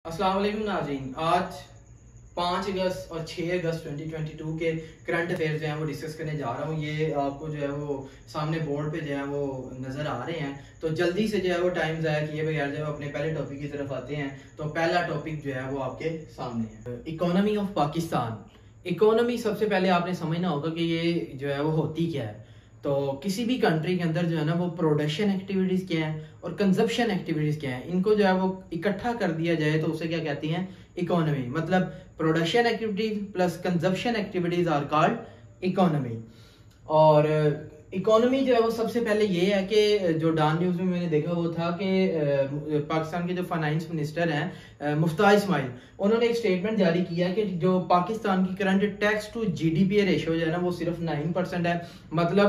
अस्सलाम वालेकुम नाज़रीन। आज 5 अगस्त और 6 अगस्त 2022 के करंट अफेयर्स जो हैं वो डिस्कस करने जा रहा हूँ। ये आपको जो है वो सामने बोर्ड पे जो है वो नज़र आ रहे हैं, तो जल्दी से जो है वो टाइम ज़ाया किए बगैर जो है अपने पहले टॉपिक की तरफ आते हैं। तो पहला टॉपिक जो है वो आपके सामने है, इकोनॉमी ऑफ पाकिस्तान। इकोनॉमी सबसे पहले आपने समझना होगा कि ये जो है वो होती क्या है। तो किसी भी कंट्री के अंदर जो है ना वो प्रोडक्शन एक्टिविटीज़ क्या है और कंजप्शन एक्टिविटीज़ क्या है, इनको जो है वो इकट्ठा कर दिया जाए तो उसे क्या कहती हैं, इकोनॉमी। मतलब production activities plus consumption activities are called economy. और इकोनॉमी जो है वो सबसे पहले ये है कि जो डॉन न्यूज़ में मैंने देखा वो था कि पाकिस्तान के जो फाइनेंस मिनिस्टर हैं मुफ्ता इस्माइल, उन्होंने एक स्टेटमेंट जारी किया कि जो पाकिस्तान की current tax to GDP ratio जो है ना वो सिर्फ 9% है। मतलब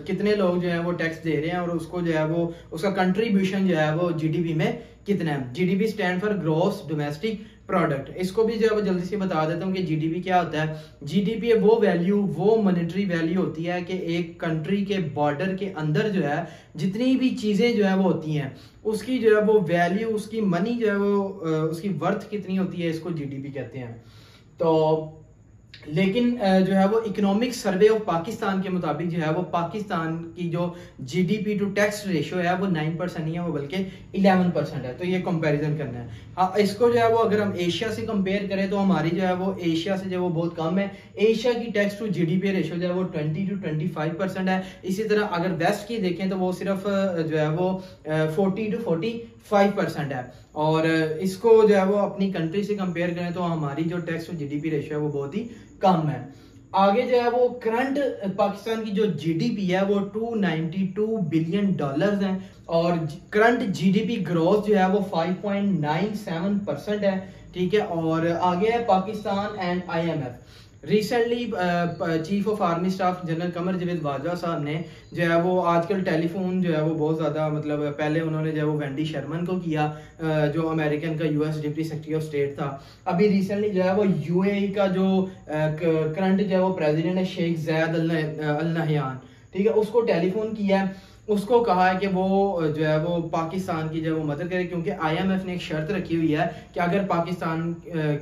कितने लोग जो है वो टैक्स दे रहे हैं और उसको जो है वो उसका कंट्रीब्यूशन जो है वो जीडीपी में कितना है। GDP stand for gross domestic product. इसको भी जो है वो जल्दी से बता देता हूँ कि जीडीपी क्या होता है। जीडीपी वो वैल्यू, वो मॉनेटरी वैल्यू होती है कि एक कंट्री के बॉर्डर के अंदर जो है जितनी भी चीजें जो है वो होती हैं उसकी जो है वो वैल्यू, उसकी मनी जो है वो उसकी वर्थ कितनी होती है, इसको जीडीपी कहते हैं। तो लेकिन जो है वो इकोनॉमिक सर्वे ऑफ पाकिस्तान के मुताबिक जो है वो पाकिस्तान की जो जीडीपी टू टैक्स रेशियो है वो 9% नहीं है, वो बल्कि 11% है। तो ये कंपैरिजन करना है। हाँ, इसको जो है वो अगर हम एशिया से कंपेयर करें तो हमारी जो है वो एशिया से जो है वो बहुत कम है। एशिया की टैक्स टू जीडीपी रेशियो जो है वो 20 to 25% है। इसी तरह अगर वेस्ट की देखें तो वो सिर्फ जो है वो 40 to 45% है। और इसको जो है वो अपनी कंट्री से कंपेयर करें तो हमारी जो टैक्स टू जीडीपी रेशियो है वो बहुत ही कम है। आगे जो है वो करंट पाकिस्तान की जो जीडीपी है वो $292 बिलियन है और करंट जीडीपी ग्रोथ जो है वो 5.97% है। ठीक है। और आगे है Pakistan and IMF. Recently chief of army staff general Qamar Javed Bajwa साहब ने जो है वो आजकल टेलीफोन जो है वो बहुत ज़्यादा, मतलब पहले उन्होंने जो है वो वेंडी शर्मन को किया जो अमेरिकन का US deputy secretary of state था। अभी रिसेंटली जो है वो यूएई का जो करंट जो है वो प्रेसिडेंट है शेख ज़ायद अल नहयान, ठीक है, उसको टेलीफोन किया है। उसको कहा है कि वो जो है वो पाकिस्तान की जो है वो मदद करे, क्योंकि आईएमएफ ने एक शर्त रखी हुई है कि अगर पाकिस्तान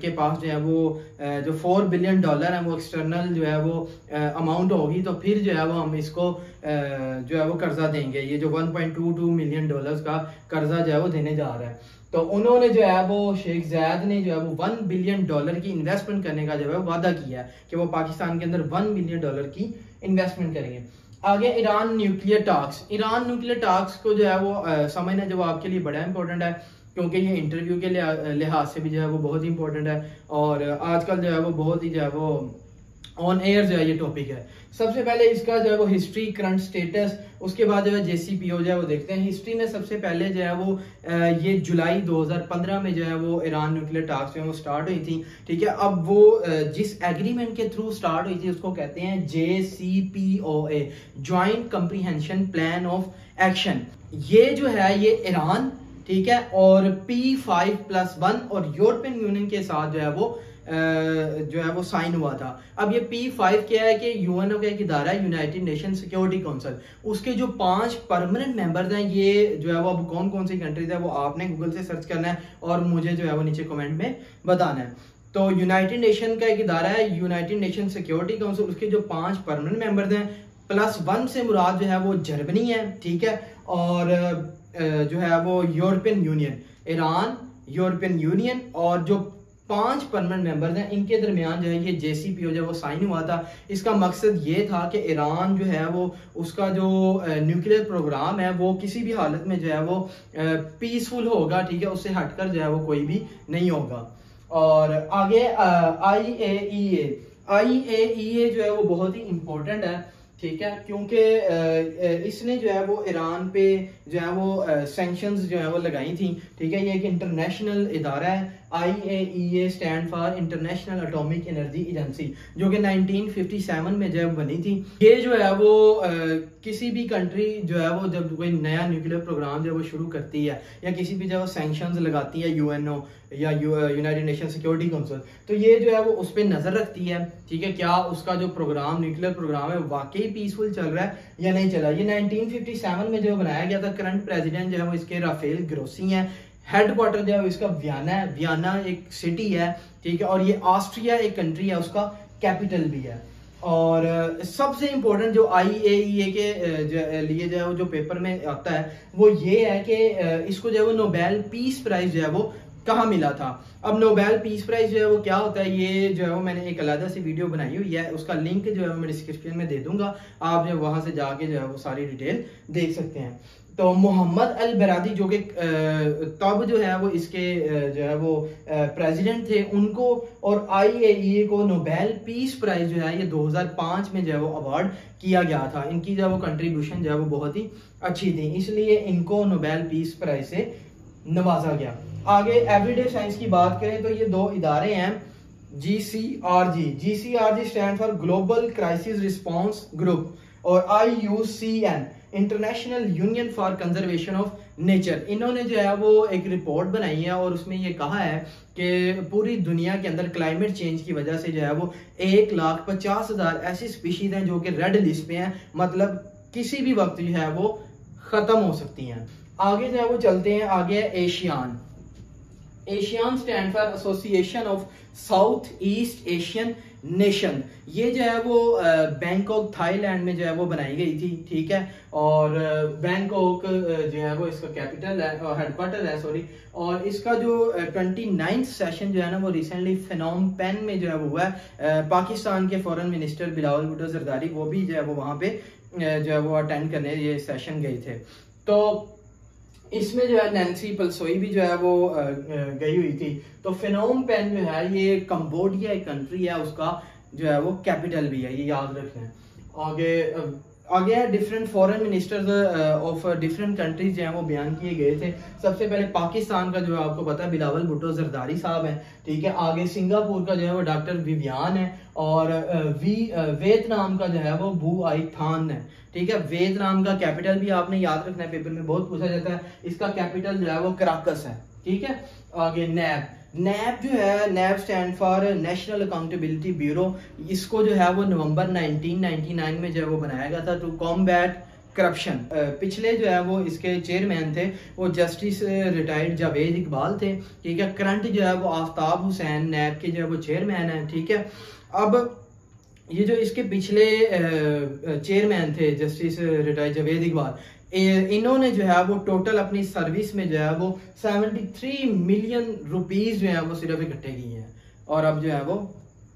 के पास जो है वो जो $4 बिलियन है वो एक्सटर्नल जो है वो अमाउंट होगी तो फिर जो है वो हम इसको जो है वो कर्जा देंगे। ये जो $1.22 मिलियन का कर्जा जो है वो देने जा रहा है। तो उन्होंने जो है वो शेख ज़ायद ने जो है वो $1 बिलियन की इन्वेस्टमेंट करने का जो है वादा किया है कि वो पाकिस्तान के अंदर $1 बिलियन की इन्वेस्टमेंट करेंगे। आगे Iran nuclear talks. Iran nuclear talks को जो है वो समझना जो आपके लिए बड़ा इंपॉर्टेंट है, क्योंकि ये इंटरव्यू के लिहाज से भी जो है वो बहुत ही इंपॉर्टेंट है और आजकल जो है वो बहुत ही जो है वो ऑन एयर जो है ये टॉपिक है। सबसे पहले इसका जो है वो हिस्ट्री, करंट स्टेटस, उसके बाद जो है जेसीपीओ जो है वो देखते हैं। हिस्ट्री में सबसे पहले जो है वो ये जुलाई 2015 में जो है वो ईरान न्यूक्लियर टॉक्स जो है वो स्टार्ट हुई थी। ठीक है। अब वो जिस एग्रीमेंट के थ्रू स्टार्ट हुई थी उसको कहते हैं JCPOA, joint comprehension plan of action. ये जो है ये ईरान, ठीक है, और P5+1 और यूरोपियन यूनियन के साथ जो है वो साइन हुआ था। अब ये P5 क्या है कि यूएनओ का एक इदारा है, यूनाइटेड नेशन सिक्योरिटी काउंसिल। उसके जो 5 परमानेंट मेंबर्स हैं, ये जो है वो अब कौन कौन सी कंट्रीज है वो आपने गूगल से सर्च करना है और मुझे जो है वो नीचे कमेंट में बताना है। तो यूनाइटेड नेशन का एक इदारा है यूनाइटेड नेशन सिक्योरिटी काउंसिल, उसके जो 5 परमानेंट मेंबर्स हैं +1 से मुराद जो है वो जर्मनी है, ठीक है, और जो है वो European union, Iran, European union और जो 5 परमानेंट मेंबर्स हैं इनके दरमियान जो है ये JCPOA जो वो साइन हुआ था। इसका मकसद ये था कि ईरान जो है वो उसका जो न्यूक्लियर प्रोग्राम है वो किसी भी हालत में जो है वो पीसफुल होगा, ठीक है, उससे हटकर जो है वो कोई भी नहीं होगा। और आगे IAEA जो है वो बहुत ही इंपॉर्टेंट है, ठीक है, क्योंकि इसने जो है वो ईरान पे जो है वो सैंक्शंस जो है वो लगाई थी। ठीक है। ये एक इंटरनेशनल इदारा है। IAEA stand for international atomic energy agency, जो कि 1957 में जब बनी थी। ये जो है वो किसी भी कंट्री जो है वो जब कोई नया न्यूक्लियर प्रोग्राम जो है वो शुरू करती है या किसी भी जो सैंक्शंस लगाती है यूएनओ या यूनाइटेड नेशन सिक्योरिटी काउंसिल, तो ये जो है वो उस पर नजर रखती है, ठीक है, क्या उसका जो प्रोग्राम, न्यूक्लियर प्रोग्राम है वाकई पीसफुल चल रहा है या नहीं चला। ये 1957 में जो बनाया गया था। करंट प्रेसिडेंट जो है वो इसके राफेल ग्रोसी हैं। हेडक्वार्टर जो है इसका वियना है, वियना एक सिटी है, ठीक है, और ये ऑस्ट्रिया एक कंट्री है, उसका कैपिटल भी है। और सबसे इम्पोर्टेंट जो IAEA के लिए जो है जो पेपर में आता है वो ये है कि इसको जो है वो नोबेल पीस प्राइज जो है वो कहाँ मिला था। अब नोबेल पीस प्राइज जो है वो क्या होता है, ये जो है वो मैंने एक अलग सी वीडियो बनाई हुई है, उसका लिंक जो है मैं डिस्क्रिप्शन में दे दूंगा, आप जो वहां से जाके जो है वो सारी डिटेल देख सकते हैं। तो मोहम्मद अल बरादी जो कि तब जो है वो इसके जो है वो प्रेसिडेंट थे, उनको और IAEA को नोबेल पीस प्राइज जो है ये 2005 में जो है वो अवार्ड किया गया था। इनकी जो है वो कंट्रीब्यूशन जो है वो बहुत ही अच्छी थी, इसलिए इनको नोबेल पीस प्राइज से नवाजा गया। आगे एवरीडे साइंस की बात करें तो ये दो इदारे हैं, GCRG stand for global crisis response group, और IUCN international union for conservation of nature. इन्होंने जो है वो एक रिपोर्ट बनाई है और उसमें ये कहा है कि पूरी दुनिया के अंदर क्लाइमेट चेंज की वजह से जो है वो 1,50,000 ऐसी स्पीशीज हैं जो कि रेड लिस्ट पे हैं, मतलब किसी भी वक्त जो है वो खत्म हो सकती हैं। आगे जो है वो चलते हैं, आगे है ASEAN. ASEAN stand for association of south east Asian nation. ये जो है वो बैंकॉक थाईलैंड में जो है वो बनाई गई थी, ठीक है, और बैंकॉक जो है वो इसका कैपिटल है और हेडक्वार्टर है, सॉरी। और इसका जो 29th सेशन जो है ना वो रिसेंटली फिनोम पेन में जो है वो हुआ है। पाकिस्तान के फॉरेन मिनिस्टर बिलावल भुट्टो जरदारी वो भी जो है वो वहाँ पे जो है वो अटेंड करने ये सेशन गए थे। तो इसमें जो है नैन्सी पेलोसी भी जो है वो गई हुई थी। तो फिनोम पेन जो है ये कंबोडिया एक कंट्री है, उसका जो है वो कैपिटल भी है, ये याद रखें। आगे different foreign ministers of different countries जो है वो बयान किए गए थे। सबसे पहले पाकिस्तान का जो है आपको पता है बिलावल भुट्टो जरदारी साहब हैं, ठीक है। आगे सिंगापुर का जो है वो डॉक्टर विवियान है, और वियतनाम का जो है वो बू आई थान है, ठीक है। वियतनाम का कैपिटल भी आपने याद रखना है, पेपर में बहुत पूछा जाता है। इसका कैपिटल जो है वो कराकस है, ठीक है। आगे नैब जो है, NAB stand for National Accountability Bureau. इसको जो है वो नवंबर 1999 में जो है वो बनाया गया था टू कॉम्बैट करप्शन। पिछले जो है वो इसके चेयरमैन थे वो जस्टिस रिटायर्ड जावेद इकबाल थे, ठीक है। करंट जो है वो आफ्ताब हुसैन नैब के जो है वो चेयरमैन है, ठीक है। अब ये जो इसके पिछले चेयरमैन थे जस्टिस रिटायर्ड जावेद इकबाल, इन्होंने जो है वो टोटल अपनी सर्विस में जो है वो 73 मिलियन रुपीस जो है वो सिर्फ इकट्ठे किए हैं, और अब जो है वो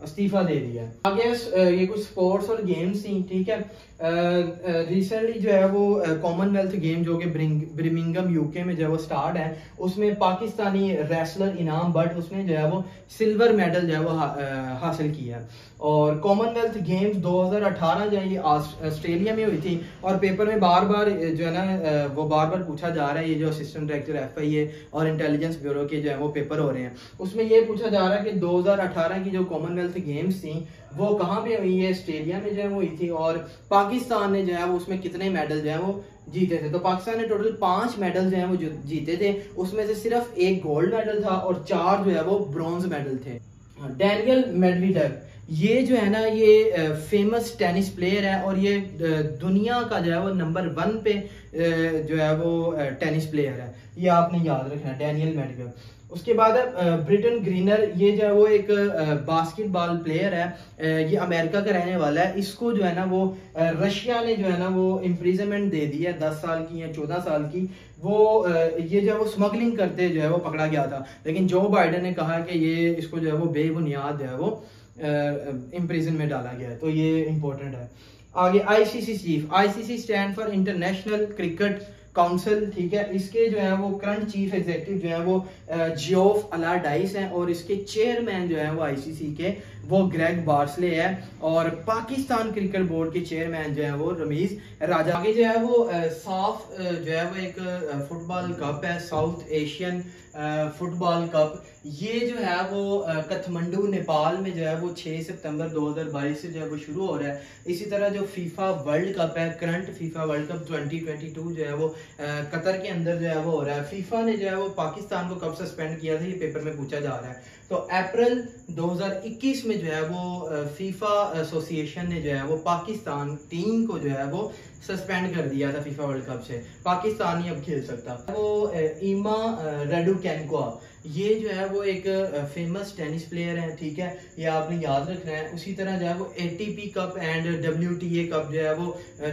इस्तीफा दे दिया है। आगे ये कुछ स्पोर्ट्स और गेम्स थी, ठीक है। रिसेंटली जो है वो कॉमनवेल्थ गेम जो कि ब्रिमिंगम UK में जो है वो स्टार्ट है, उसमें पाकिस्तानी रेसलर इनाम बट उसने जो है वो सिल्वर मेडल जो है वो हासिल किया है। और कॉमनवेल्थ गेम्स 2018 जो है ये ऑस्ट्रेलिया में हुई थी, और पेपर में बार बार जो है ना वो बार बार पूछा जा रहा है, ये जो असिस्टेंट डायरेक्टर FIA और इंटेलिजेंस ब्यूरो के जो है वो पेपर हो रहे हैं, उसमें ये पूछा जा रहा है कि 2018 की जो कॉमनवेल्थ गेम्स थी वो कहाँ पे हुई है, ऑस्ट्रेलिया में जो है वो हुई थी, और पाकिस्तान ने जो है वो उसमें कितने मेडल जो है वो जीते थे। तो पाकिस्तान ने टोटल 5 मेडल जो है वो जीते थे, उसमें से सिर्फ 1 गोल्ड मेडल था और 4 जो है वो ब्रॉन्ज मेडल थे। डैनियल मेडवेडेव, ये जो है ना ये फेमस टेनिस प्लेयर है, और ये दुनिया का जो है वो नंबर 1 पे जो है वो टेनिस प्लेयर है, ये आपने याद रखना है, डैनियल मेडवेडेव। उसके बाद ब्रिटन ग्रीनर, ये जो है वो एक बास्केटबॉल प्लेयर है, ये अमेरिका का रहने वाला है। इसको जो है ना वो रशिया ने जो है ना वो इम्प्रिजनमेंट दे दी है 10 साल की या 14 साल की। वो ये जो है वो स्मगलिंग करते जो है वो पकड़ा गया था, लेकिन जो बाइडेन ने कहा कि ये इसको जो है वो बेबुनियाद जो है वो इम्प्रिजन में डाला गया है, तो ये इंपॉर्टेंट है। आगे ICC chief, ICC stand for international cricket council, ठीक है। इसके जो है वो करंट चीफ एग्जीक्यूटिव जो है वो जियोफ अलाडाइस हैं, और इसके चेयरमैन जो है वो ICC के वो ग्रेग बार्सले है, और पाकिस्तान क्रिकेट बोर्ड के चेयरमैन जो है वो रमीज राजा। आगे जो है वो साफ जो है वो एक फुटबॉल कप है, साउथ एशियन फुटबॉल कप। ये जो है वो काठमांडू नेपाल में जो है वो 6 सितंबर 2022 से जो है वो शुरू हो रहा है। इसी तरह जो फीफा वर्ल्ड कप है, करंट फीफा वर्ल्ड कप 2022 जो है वो कतर के अंदर जो है वो हो रहा है। फीफा ने जो है वो पाकिस्तान को कब सस्पेंड किया था, ये पेपर में पूछा जा रहा है। तो अप्रैल 2021 में जो है वो फीफा एसोसिएशन ने जो है वो पाकिस्तान टीम को जो है वो सस्पेंड कर दिया था फीफा वर्ल्ड कप से। पाकिस्तान ही अब खेल सकता। वो ईमा रेडुकेनक्वा, ये जो है वो एक फेमस टेनिस प्लेयर है, ठीक है, ये आपने याद रखना है। उसी तरह जो है वो ATP cup and WTA cup जो है वो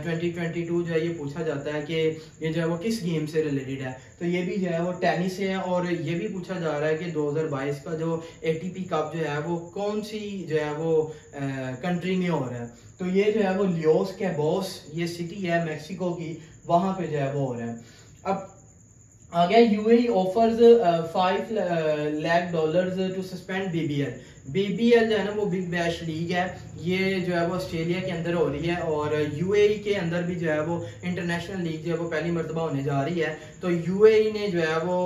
2022 जो है ये पूछा जाता है कि ये जो है वो किस गेम से रिलेटेड है, तो ये भी जो है वो टेनिस से है। और ये भी पूछा जा रहा है कि 2022 का जो ATP कप जो है वो कौन सी जो है वो कंट्री में हो रहा है, तो ये जो है वो लियोस कैबोस, ये सिटी है मैक्सिको की, वहां पे जो है वो हो रहा है। अब आ गया UAE offers $5 lakh to suspend BBL। BBL जो है ना वो बिग बैश लीग है, ये जो है वो ऑस्ट्रेलिया के अंदर हो रही है और UAE के अंदर भी जो है वो इंटरनेशनल लीग जो है वो पहली मरतबा होने जा रही है। तो UAE ने जो है वो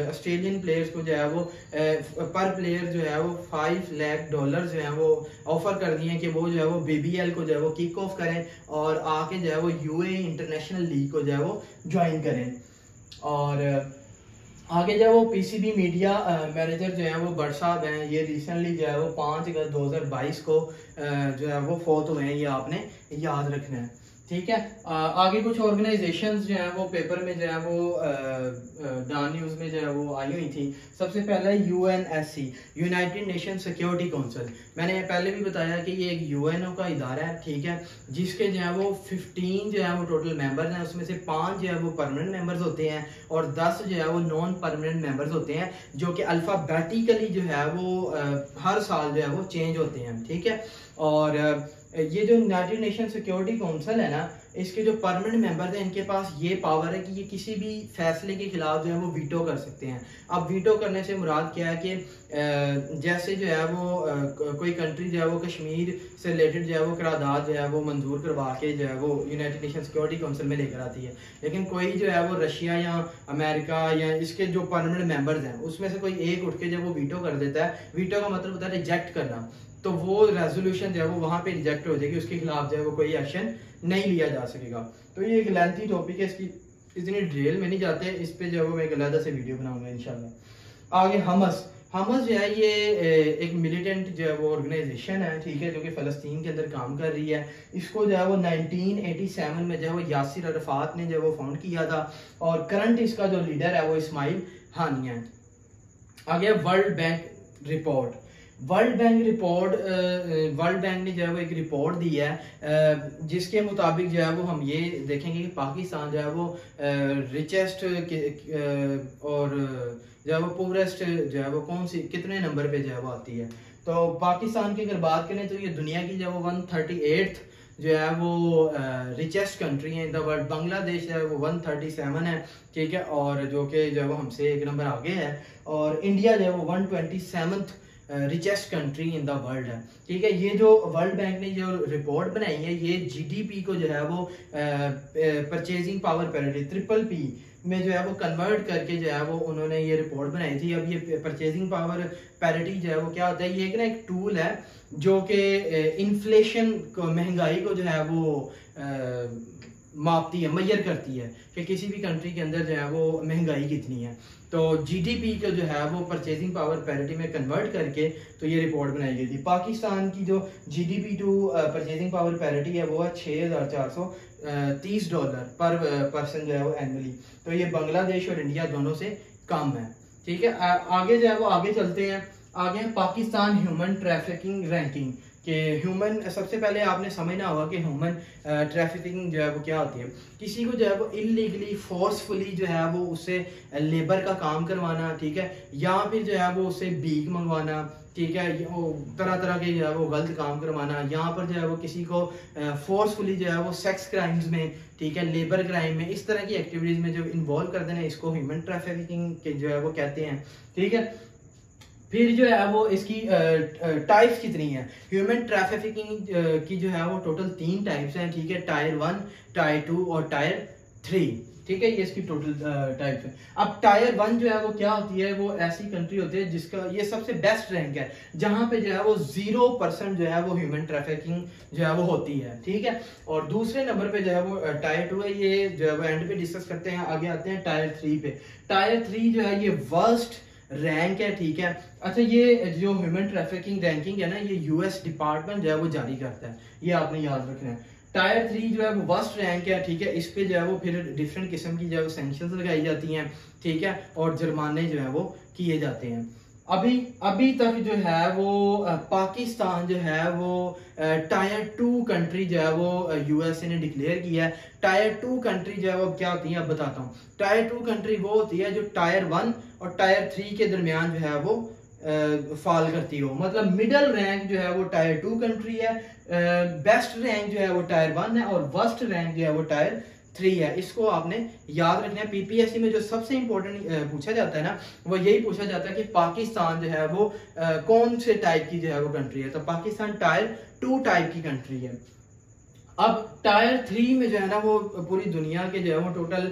ऑस्ट्रेलियन प्लेयर्स को जो है वो पर प्लेयर जो है वो $5 लाख जो है वो ऑफर कर दिए कि वो जो है वो BBL को जो है वो किक ऑफ करें और आके जो है वो UAE इंटरनेशनल लीग को जो है वो ज्वाइन करें। और आगे जो वो PCB मीडिया मैनेजर जो है वो बट साहब हैं, ये रिसेंटली जो है वो 5 अगस्त 2022 को जो है वो फौत हुए हैं, ये आपने याद रखना है, ठीक है। आगे कुछ ऑर्गेनाइजेशंस जो हैं वो पेपर में जो है वो डान न्यूज़ में जो है वो आई हुई थी। सबसे पहले UNSC, United nation security council. मैंने पहले भी बताया कि ये एक UNO का इदारा है, ठीक है, जिसके जो है वो 15 जो है वो टोटल मेंबर्स हैं, उसमें से 5 जो है वो परमानेंट मेंबर्स होते हैं और 10 जो है वो नॉन परमानेंट मेंबर्स होते हैं, जो कि अल्फ़ाबेटिकली जो है वो हर साल जो है वो चेंज होते हैं, ठीक है। और ये जो यूनाइटेड नेशन सिक्योरिटी काउंसिल है ना, इसके जो परमानेंट मेंबर्स हैं इनके पास ये पावर है कि ये किसी भी फैसले के खिलाफ जो है वो वीटो कर सकते हैं। अब वीटो करने से मुराद क्या है कि जैसे जो है वो कोई कंट्री जो है वो कश्मीर से रिलेटेड जो है वो करारदाद जो है वो मंजूर करवा के जो है वो यूनाइटेड नेशन सिक्योरिटी काउंसिल में लेकर आती है, लेकिन कोई जो है वो रशिया या अमेरिका या इसके जो परमानेंट मेंबर्स हैं उसमें से कोई एक उठ के जब वो वीटो कर देता है, वीटो का मतलब होता है रिजेक्ट करना, तो वो रेजोल्यूशन जो है वो वहां पे रिजेक्ट हो जाएगी, उसके खिलाफ जो है वो कोई एक्शन नहीं लिया जा सकेगा। तो ये एक लेंथी टॉपिक है, इसकी इतनी डिटेल में नहीं जाते, इस पे जो है वो मैं एक अलग से वीडियो बनाऊंगा इंशाल्लाह। आगे हमस जो है ये एक मिलिटेंट जो है वो ऑर्गेनाइजेशन है, ठीक है, जो कि फ़लस्तीन के अंदर काम कर रही है। इसको जो है वो 1987 में जो है वो यासिर अरफात ने जो है वो फाउंड किया था और करंट इसका जो लीडर है वो इस्माइल हानिया है। आगे world bank report. World bank ने जो है वो एक रिपोर्ट दी है जिसके मुताबिक जो है वो हम ये देखेंगे कि पाकिस्तान जो है वो रिचेस्ट और जो है वो पुअरेस्ट जो है वो कौन सी कितने नंबर पे जो है वो आती है। तो पाकिस्तान की अगर बात करें तो ये दुनिया की जो है वो 138th जो है वो रिचेस्ट कंट्री है इन द वर्ल्ड। बांग्लादेश जो है वो 137 है, ठीक है, और जो कि जो है वो हमसे एक नंबर आगे है। और इंडिया जो है वो 127th richest country in the world है, ठीक है। ये जो वर्ल्ड बैंक ने जो रिपोर्ट बनाई है ये GDP को जो है वो परचेजिंग पावर पैरिटी (PPP) में जो है वो कन्वर्ट करके जो है वो उन्होंने ये रिपोर्ट बनाई थी। अब ये परचेजिंग पावर पैरिटी जो है वो क्या होता है, ये एक टूल है जो कि इन्फ्लेशन को, महंगाई को जो है वो मापती है, मेजर करती है कि किसी भी कंट्री के अंदर जो है वो महंगाई कितनी है। तो GDP को जो है वो परचेजिंग पावर पैरिटी में कन्वर्ट करके तो ये रिपोर्ट बनाई गई थी। पाकिस्तान की जो GDP to purchasing power parity है वो है $6,430 पर पर्सन जो है वो एनुअली। तो ये बांग्लादेश और इंडिया दोनों से कम है, ठीक है। आगे जो है वो आगे चलते हैं। आगे पाकिस्तान ह्यूमन ट्रैफिकिंग रैंकिंग कि ह्यूमन, सबसे पहले आपने समझना होगा कि ह्यूमन ट्रैफिकिंग जो है वो क्या होती है। किसी को जो है वो इलीगली फोर्सफुली जो है वो उससे लेबर का काम करवाना, ठीक है, या फिर जो है वो उससे भीख मंगवाना, ठीक है, वो तरह तरह के जो है वो गलत काम करवाना। यहाँ पर जो है वो किसी को फोर्सफुली जो है वो सेक्स क्राइम्स में, ठीक है, लेबर क्राइम में, इस तरह की एक्टिविटीज में जो इन्वॉल्व कर देना, इसको ह्यूमन ट्रैफिकिंग के जो है वो कहते हैं, ठीक है। फिर जो है वो इसकी टाइप्स कितनी है। ह्यूमन ट्रैफिकिंग की जो है वो टोटल 3 टाइप्स हैं, ठीक है, टायर 1, टायर 2 और टायर 3, ठीक है, ये इसकी टोटल टाइप है। अब टायर 1 जो है वो क्या होती है, वो ऐसी कंट्री होती है जिसका ये सबसे बेस्ट रैंक है, जहां पे जो है वो 0% जो है वो ह्यूमन ट्रैफिकिंग जो है वो होती है, ठीक है। और दूसरे नंबर पे जो है वो टायर 2 है, ये जो है वो एंड पे डिस्कस करते हैं। आगे आते हैं टायर 3 पे। टायर 3 जो है ये वर्स्ट रैंक है, ठीक है। अच्छा, ये जो ह्यूमन ट्रैफिकिंग रैंकिंग है ना, ये यूएस डिपार्टमेंट जो है वो जारी करता है, ये आपने याद रखना है। टायर 3 जो है वो वर्स्ट रैंक है, ठीक है। इस पे जो है वो फिर डिफरेंट किस्म की जो है वो सैंक्शंस लगाई जाती हैं, ठीक है, और जुर्माने जो है वो किए जाते हैं। अभी तक जो है वो पाकिस्तान जो है वो टायर 2 कंट्री जो है वो यूएसए ने डिक्लेयर किया है। टायर 2 कंट्री जो है वो क्या होती है, अब बताता हूँ। टायर 2 कंट्री वो होती है जो टायर 1 और टायर 3 के दरमियान जो है वो फॉल करती हो, मतलब मिडल रैंक जो है वो टायर 2 कंट्री है, बेस्ट रैंक जो है वो टायर 1 है, और वर्स्ट रैंक जो है वो टायर 3 है। इसको आपने याद रखना है। पीपीएससी में जो सबसे इंपॉर्टेंट पूछा जाता है ना, वो यही पूछा जाता है कि पाकिस्तान जो है वो कौन से टाइप की जो है वो कंट्री है, तो पाकिस्तान टायर 2 टाइप की कंट्री है। अब टायर 3 में जो है ना वो पूरी दुनिया के जो है वो टोटल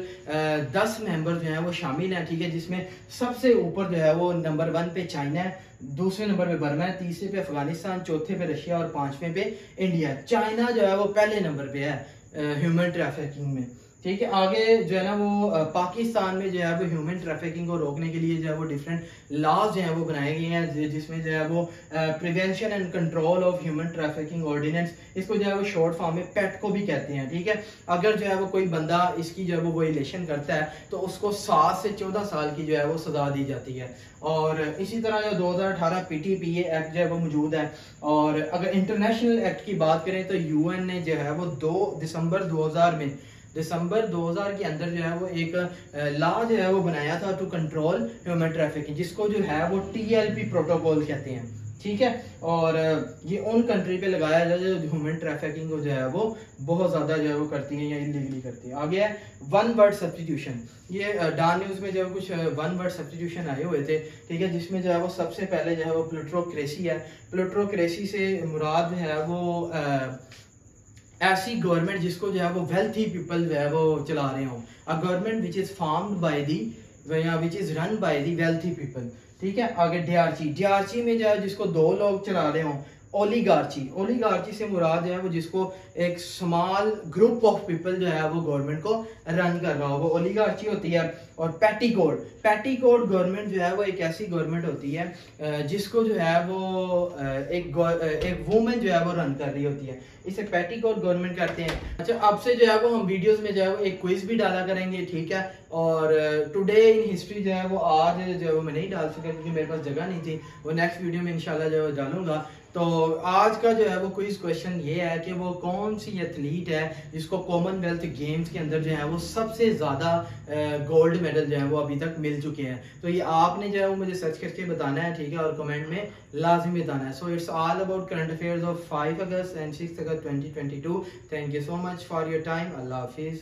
10 मेंबर जो है वो शामिल हैं, ठीक है, जिसमें सबसे ऊपर जो है वो नंबर 1 पे चाइना है, दूसरे नंबर पे बर्मा है, तीसरे पे अफगानिस्तान, चौथे पे रशिया और पांचवें पे इंडिया। चाइना जो है वो पहले नंबर पे है ह्यूमन ट्रैफिकिंग में, ठीक है। आगे जो है ना वो पाकिस्तान में जो है वो ह्यूमन ट्रैफिकिंग को रोकने के लिए जो है वो डिफरेंट लॉज जो है वो बनाए गए हैं, जिसमें जो है वो prevention and control of human trafficking ordinance, इसको जो है वो शॉर्ट फॉर्म में पेट को भी कहते हैं, ठीक है। अगर जो है वो कोई बंदा इसकी जो है वो वायलेशन करता है तो उसको 7 से 14 साल की जो है वो सजा दी जाती है। और इसी तरह जो 2018 पीटीपीए एक्ट जो है वो मौजूद है। और अगर इंटरनेशनल एक्ट की बात करें तो यूएन ने जो है वो 2 दिसंबर 2000 के अंदर जो है वो एक लॉ जो है वो बनाया था टू कंट्रोल ह्यूमन ट्रैफिकिंग, जिसको जो है वो टीएलपी प्रोटोकॉल कहते हैं, ठीक है। और ये उन कंट्री पे लगाया जाए जो ह्यूमन ट्रैफिकिंग को जो है वो बहुत ज्यादा जो है वो करती हैं या इलीगली करती है। आगे है वन वर्ड सब्स्टिट्यूशन। ये डान न्यूज में जो है कुछ वन वर्ड सब्स्टिट्यूशन आए हुए थे, ठीक है, जिसमें जो है वो सबसे पहले जो है वो प्लूटोक्रेसी है। प्लूटोक्रेसी से मुराद है वो ऐसी गवर्नमेंट जिसको जो है वो वेल्थी पीपल जो है वो चला रहे हो, a government which is formed by the which is run by the wealthy people, ठीक है। आगे डीआरसी में जो है जिसको 2 लोग चला रहे हो, ओलिगार्ची से मुराद जो है वो जिसको एक स्मॉल ग्रुप ऑफ पीपल जो है वो गवर्नमेंट को रन कर रहा हो, वो ओलिगार्ची होती है। और पैटीकोड गवर्नमेंट जो है वो एक ऐसी गवर्नमेंट होती है जिसको जो है वो एक वुमेन जो है वो रन कर रही होती है, इसे पैटीकोड गवर्नमेंट कहते हैं। अच्छा, अब से जो है वो हम वीडियोस में जो है वो एक क्विज भी डाला करेंगे, ठीक है। और टुडे इन हिस्ट्री जो है वो आज जो है वो मैं नहीं डाल सका क्योंकि मेरे पास जगह नहीं थी, वो नेक्स्ट वीडियो में इंशाल्लाह जो है डालूंगा। तो आज का जो है वो क्विज क्वेश्चन ये है कि वो कौन सी एथलीट है जिसको कॉमनवेल्थ गेम्स के अंदर जो है वो सबसे ज्यादा गोल्ड मेडल जो है वो अभी तक मिल चुके हैं। तो ये आपने जो है वो मुझे सर्च करके बताना है, ठीक है, और कमेंट में लाजमी बताना है। So it's all about current affairs of 5 August and 6 August 2022। Thank you so much for your time. Allah Hafiz.